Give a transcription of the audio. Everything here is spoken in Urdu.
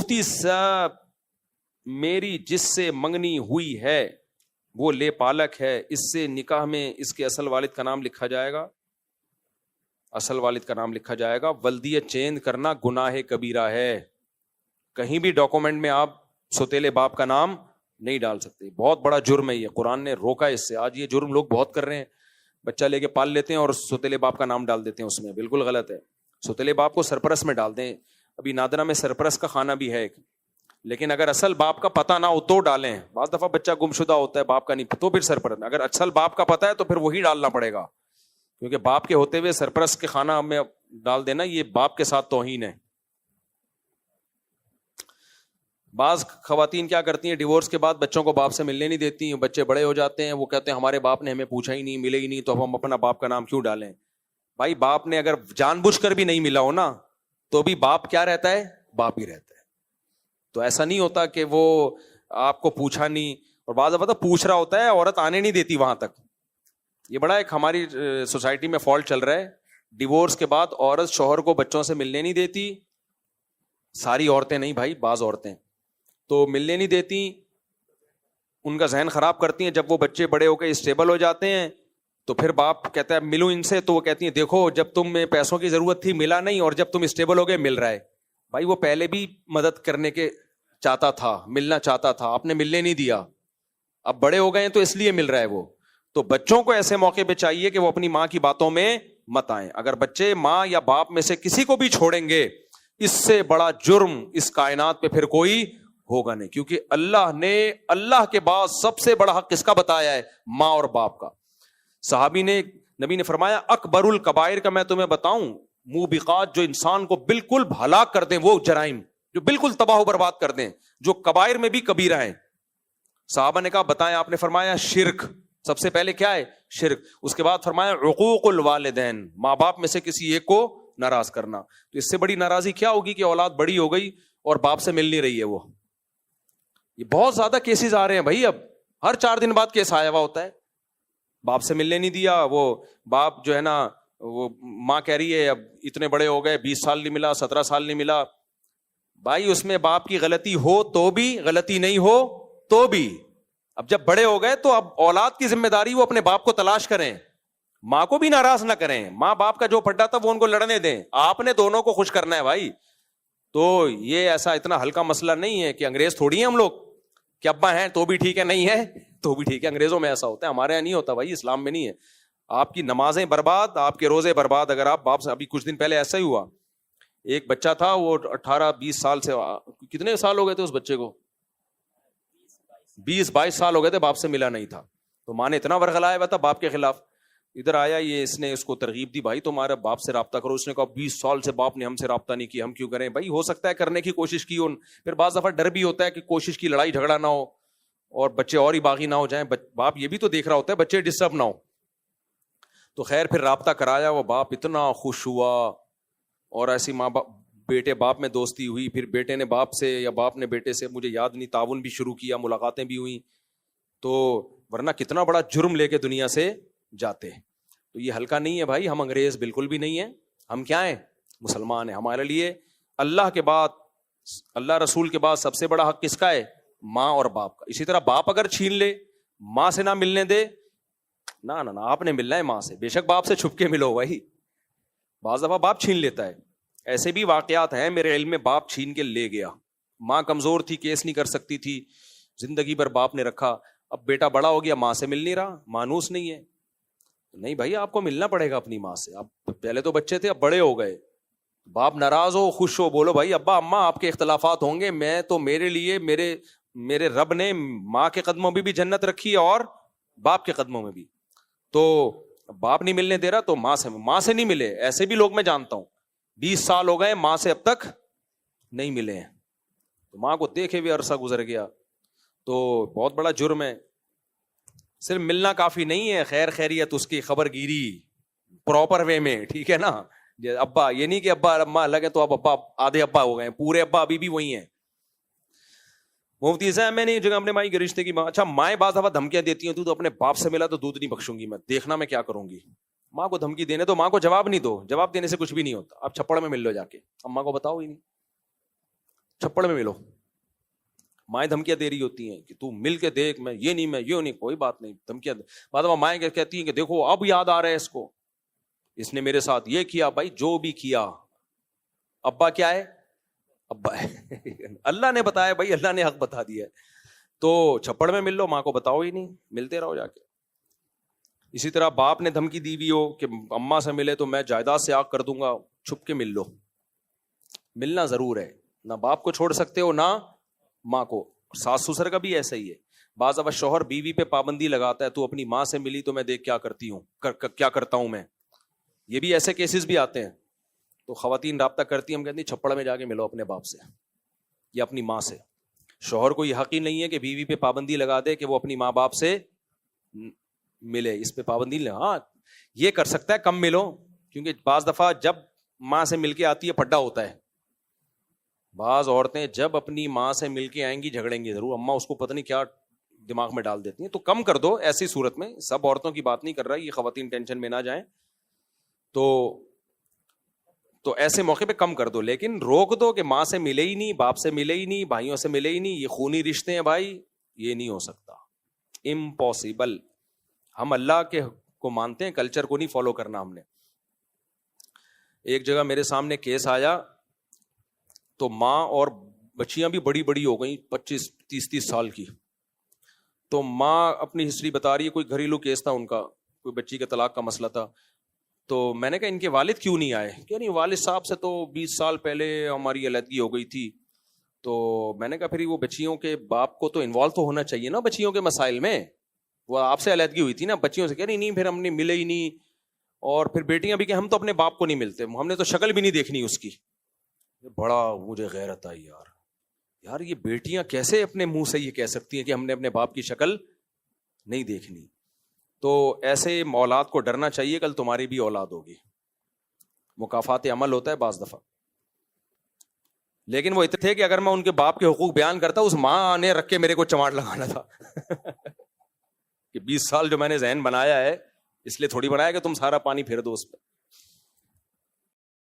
مفتی صاحب میری جس سے منگنی ہوئی ہے وہ لے پالک ہے, اس سے نکاح میں اس کے اصل والد کا نام لکھا جائے گا؟ اصل والد کا نام لکھا جائے گا. ولدیت چینج کرنا گناہ کبیرہ ہے. کہیں بھی ڈاکومنٹ میں آپ سوتیلے باپ کا نام نہیں ڈال سکتے, بہت بڑا جرم ہے یہ, قرآن نے روکا اس سے. آج یہ جرم لوگ بہت کر رہے ہیں, بچہ لے کے پال لیتے ہیں اور سوتیلے باپ کا نام ڈال دیتے ہیں اس میں, بالکل غلط ہے. سوتیلے باپ کو سرپرست میں ڈال دیں. ابھی نادرہ میں سرپرست کا خانہ بھی ہے ایک, لیکن اگر اصل باپ کا پتہ نہ ہو تو ڈالیں. بعض دفعہ بچہ گمشدہ ہوتا ہے, باپ کا نہیں, تو پھر سرپرست. اگر اصل باپ کا پتہ ہے تو پھر وہی ڈالنا پڑے گا, کیونکہ باپ کے ہوتے ہوئے سرپرست کے خانہ میں ڈال دینا یہ باپ کے ساتھ توہین ہے. بعض خواتین کیا کرتی ہیں, ڈیورس کے بعد بچوں کو باپ سے ملنے نہیں دیتی, بچے بڑے ہو جاتے ہیں, وہ کہتے ہیں ہمارے باپ نے ہمیں پوچھا ہی نہیں, ملے ہی نہیں, تو اب ہم اپنا باپ کا نام کیوں ڈالیں. بھائی باپ نے اگر جان بوجھ کر بھی نہیں ملا ہو نا تو بھی باپ کیا رہتا ہے, باپ ہی رہتا ہے. تو ایسا نہیں ہوتا کہ وہ آپ کو پوچھا نہیں, اور بعض دفعہ پوچھ رہا ہوتا ہے, عورت آنے نہیں دیتی وہاں تک. یہ بڑا ایک ہماری سوسائٹی میں فالٹ چل رہا ہے. ڈیورس کے بعد عورت شوہر کو بچوں سے ملنے نہیں دیتی. ساری عورتیں نہیں بھائی, بعض عورتیں تو ملنے نہیں دیتی, ان کا ذہن خراب کرتی ہیں. جب وہ بچے بڑے ہو کے اسٹیبل ہو جاتے ہیں تو پھر باپ کہتا ہے ملوں ان سے, تو وہ کہتی ہیں دیکھو جب تم میں پیسوں کی ضرورت تھی ملا نہیں, اور جب تم اسٹیبل ہو گئے مل رہا ہے. بھائی وہ پہلے بھی مدد کرنے کے چاہتا تھا, ملنا چاہتا تھا, آپ نے ملنے نہیں دیا, اب بڑے ہو گئے ہیں تو اس لیے مل رہا ہے وہ. تو بچوں کو ایسے موقع پہ چاہیے کہ وہ اپنی ماں کی باتوں میں مت آئیں. اگر بچے ماں یا باپ میں سے کسی کو بھی چھوڑیں گے, اس سے بڑا جرم اس کائنات پہ پھر کوئی ہوگا نہیں, کیونکہ اللہ نے اللہ کے بعد سب سے بڑا حق کس کا بتایا ہے, ماں اور باپ کا. صحابی نے, نبی نے فرمایا اکبر الکبائر کا میں تمہیں بتاؤں, موبقات جو انسان کو بالکل ہلاک کر دیں, وہ جرائم جو بالکل تباہ و برباد کر دیں, جو کبائر میں بھی کبیرہ ہیں. صحابہ نے کہا بتائیں, آپ نے فرمایا شرک. سب سے پہلے کیا ہے, شرک. اس کے بعد فرمایا عقوق الوالدین, ماں باپ میں سے کسی ایک کو ناراض کرنا. تو اس سے بڑی ناراضی کیا ہوگی کہ اولاد بڑی ہو گئی اور باپ سے مل نہیں رہی ہے. وہ یہ بہت زیادہ کیسز آ رہے ہیں بھائی, اب ہر 4 دن بعد کیس آیا ہوا ہوتا ہے, باپ سے ملنے نہیں دیا. وہ باپ جو ہے نا, وہ ماں کہہ رہی ہے اب اتنے بڑے ہو گئے, 20 سال نہیں ملا, 17 سال نہیں ملا. بھائی اس میں باپ کی غلطی ہو تو بھی, غلطی نہیں ہو تو بھی. اب جب بڑے ہو گئے تو اب اولاد کی ذمہ داری وہ اپنے باپ کو تلاش کریں, ماں کو بھی ناراض نہ کریں. ماں باپ کا جو پھڈا تھا وہ ان کو لڑنے دیں, آپ نے دونوں کو خوش کرنا ہے بھائی. تو یہ ایسا اتنا ہلکا مسئلہ نہیں ہے کہ انگریز تھوڑی ہیں ہم لوگ کہ ابا ہیں تو بھی ٹھیک ہے, نہیں ہے تو بھی ٹھیک ہے. انگریزوں میں ایسا ہوتا ہے, ہمارے یہاں نہیں ہوتا بھائی, اسلام میں نہیں ہے. آپ کی نمازیں برباد, آپ کے روزے برباد اگر آپ باپ سے. ابھی کچھ دن پہلے ایسا ہی ہوا, ایک بچہ تھا وہ 18-20 سال سے, کتنے سال ہو گئے تھے اس بچے کو, 20-22 سال ہو گئے تھے, باپ سے ملا نہیں تھا. تو ماں نے اتنا ورغلایا ہوا تھا باپ کے خلاف. ادھر آیا یہ, اس نے اس کو ترغیب دی, بھائی تمہارے باپ سے رابطہ کرو. اس نے کہا 20 سال سے باپ نے ہم سے رابطہ نہیں کیا, ہم کیوں کریں. بھائی ہو سکتا ہے کرنے کی کوشش کی, پھر بعض دفعہ ڈر بھی ہوتا ہے کہ کوشش کی لڑائی جھگڑا نہ ہو اور بچے اور ہی باغی نہ ہو جائیں. باپ یہ بھی تو دیکھ رہا ہوتا ہے بچے ڈسٹرب نہ ہو. تو خیر پھر رابطہ کرایا, وہ باپ اتنا خوش ہوا, اور ایسی ماں باپ بیٹے باپ میں دوستی ہوئی. پھر بیٹے نے باپ سے یا باپ نے بیٹے سے, مجھے یاد نہیں, تعاون بھی شروع کیا, ملاقاتیں بھی ہوئیں. تو ورنہ کتنا بڑا جرم لے کے دنیا سے جاتے. تو یہ ہلکا نہیں ہے بھائی, ہم انگریز بالکل بھی نہیں ہیں. ہم کیا ہیں, مسلمان ہیں. ہمارے لیے اللہ کے بعد, اللہ رسول کے بعد سب سے بڑا حق کس کا ہے, ماں اور باپ کا. اسی طرح باپ اگر چھین لے, ماں سے نہ ملنے دے, نہ آپ نے ملنا ہے ماں سے. بے شک باپ سے چھپ کے ملو بھائی, بعض دفعہ باپ چھین لیتا ہے. ایسے بھی واقعات ہیں میرے علم میں, باپ چھین کے لے گیا. ماں کمزور تھی, کیس نہیں کر سکتی تھی, زندگی بھر باپ نے رکھا. اب بیٹا بڑا ہو گیا, ماں سے مل نہیں رہا, مانوس نہیں ہے. نہیں بھائی آپ کو ملنا پڑے گا اپنی ماں سے. اب پہلے تو بچے تھے, اب بڑے ہو گئے. باپ ناراض ہو خوش ہو, بولو بھائی ابا اماں آپ کے اختلافات ہوں گے, میں تو میرے لیے میرے رب نے ماں کے قدموں میں بھی جنت رکھی ہے اور باپ کے قدموں میں بھی. تو باپ نہیں ملنے دے رہا تو ماں سے نہیں ملے. ایسے بھی لوگ میں جانتا ہوں 20 سال ہو گئے ماں سے اب تک نہیں ملے ہیں. تو ماں کو دیکھے بھی عرصہ گزر گیا, تو بہت بڑا جرم ہے. صرف ملنا کافی نہیں ہے, خیر خیریت, اس کی خبر گیری پراپر وے میں, ٹھیک ہے نا. ابا یہ نہیں کہ ابا اماں الگ ہے تو اب ابا آدھے ابا ہو گئے, پورے ابا ابھی بھی وہی ہیں. مفتی صاحب میں نے یہ جگہ اپنے مائی کے رشتے کی ماں, اچھا مائیں بعض دفعہ دھمکیاں دیتی ہیں, تو اپنے باپ سے ملا تو دودھ نہیں بخشوں گی میں, دیکھنا میں کیا کروں گی. ماں کو دھمکی دینے تو ماں کو جواب نہیں دو, جواب دینے سے کچھ بھی نہیں ہوتا. آپ چھپڑ میں مل لو جا کے, اماں کو بتاؤ ہی نہیں. چھپڑ میں ملو. مائیں دھمکیاں دے رہی ہوتی ہیں کہ تو مل کے دیکھ, میں یہ نہیں, کوئی بات نہیں, دھمکیاں. بعد میں مائیں کہتی ہیں کہ دیکھو اب یاد آ رہا ہے اس کو, اس نے میرے ساتھ یہ کیا. بھائی جو بھی کیا, ابا کیا ہے, ابا ہے. اللہ نے بتایا بھائی, اللہ نے حق بتا دیا ہے. تو چھپڑ میں مل لو, ماں کو بتاؤ ہی نہیں, ملتے رہو جا کے. اسی طرح باپ نے دھمکی دی ہوئی ہو کہ اماں سے ملے تو میں جائیداد سے آگ کر دوں گا, چھپ کے مل لو. ملنا ضرور ہے, نہ باپ کو چھوڑ سکتے ہو نہ ماں کو. ساس سسر کا بھی ایسا ہی ہے. بعض دفعہ شوہر بیوی پہ پابندی لگاتا ہے, تو اپنی ماں سے ملی تو میں دیکھ کیا کرتی ہوں, کیا کرتا ہوں میں. یہ بھی ایسے کیسز بھی آتے ہیں. تو خواتین رابطہ کرتی ہیں, ہم کہتے ہیں چھپڑ میں جا کے ملو اپنے باپ سے یا اپنی ماں سے. شوہر کو یہ حق ہی نہیں ہے کہ بیوی پہ پابندی لگا دے کہ وہ اپنی ماں باپ سے ملے, اس پہ پابندی نہیں. ہاں یہ کر سکتا ہے کم ملو, کیونکہ بعض دفعہ جب ماں سے مل کے آتی ہے پھڈا ہوتا ہے. بعض عورتیں جب اپنی ماں سے مل کے آئیں گی جھگڑیں گی ضرور, اماں اس کو پتہ نہیں کیا دماغ میں ڈال دیتی ہیں. تو کم کر دو ایسی صورت میں. سب عورتوں کی بات نہیں کر رہا, یہ خواتین ٹینشن میں نہ جائیں. تو ایسے موقع پہ کم کر دو, لیکن روک دو کہ ماں سے ملے ہی نہیں, باپ سے ملے ہی نہیں, بھائیوں سے ملے ہی نہیں, یہ خونی رشتے ہیں بھائی, یہ نہیں ہو سکتا, امپاسبل. ہم اللہ کے کو مانتے ہیں, کلچر کو نہیں فالو کرنا ہم نے. ایک جگہ میرے سامنے کیس آیا, تو ماں اور بچیاں بھی بڑی بڑی ہو گئیں, 25-30 سال کی. تو ماں اپنی ہسٹری بتا رہی ہے, کوئی گھریلو کیس تھا ان کا, کوئی بچی کے طلاق کا مسئلہ تھا. تو میں نے کہا ان کے والد کیوں نہیں آئے؟ کہ نہیں والد صاحب سے تو 20 سال پہلے ہماری علیحدگی ہو گئی تھی. تو میں نے کہا پھر وہ بچیوں کے باپ کو تو انوالو تو ہونا چاہیے نا بچیوں کے مسائل میں. وہ آپ سے علیحدگی ہوئی تھی نا, بچیوں سے. کہہ نہیں پھر ہم نے ملے ہی نہیں. اور پھر بیٹیاں بھی کہ ہم تو اپنے باپ کو نہیں ملتے, ہم نے تو شکل بھی نہیں دیکھنی اس کی. بڑا مجھے غیرت آئی یار یہ بیٹیاں کیسے اپنے منہ سے یہ کہہ سکتی ہیں کہ ہم نے اپنے باپ کی شکل نہیں دیکھنی. تو ایسے اولاد کو ڈرنا چاہیے, کل تمہاری بھی اولاد ہوگی. مکافات عمل ہوتا ہے بعض دفعہ. لیکن وہ اتنے تھے کہ اگر میں ان کے باپ کے حقوق بیان کرتا, اس ماں نے رکھ کے میرے کو چماٹ لگانا تھا کہ 20 سال جو میں نے ذہن بنایا ہے اس لیے تھوڑی بنایا کہ تم سارا پانی پھیر دو اس پہ.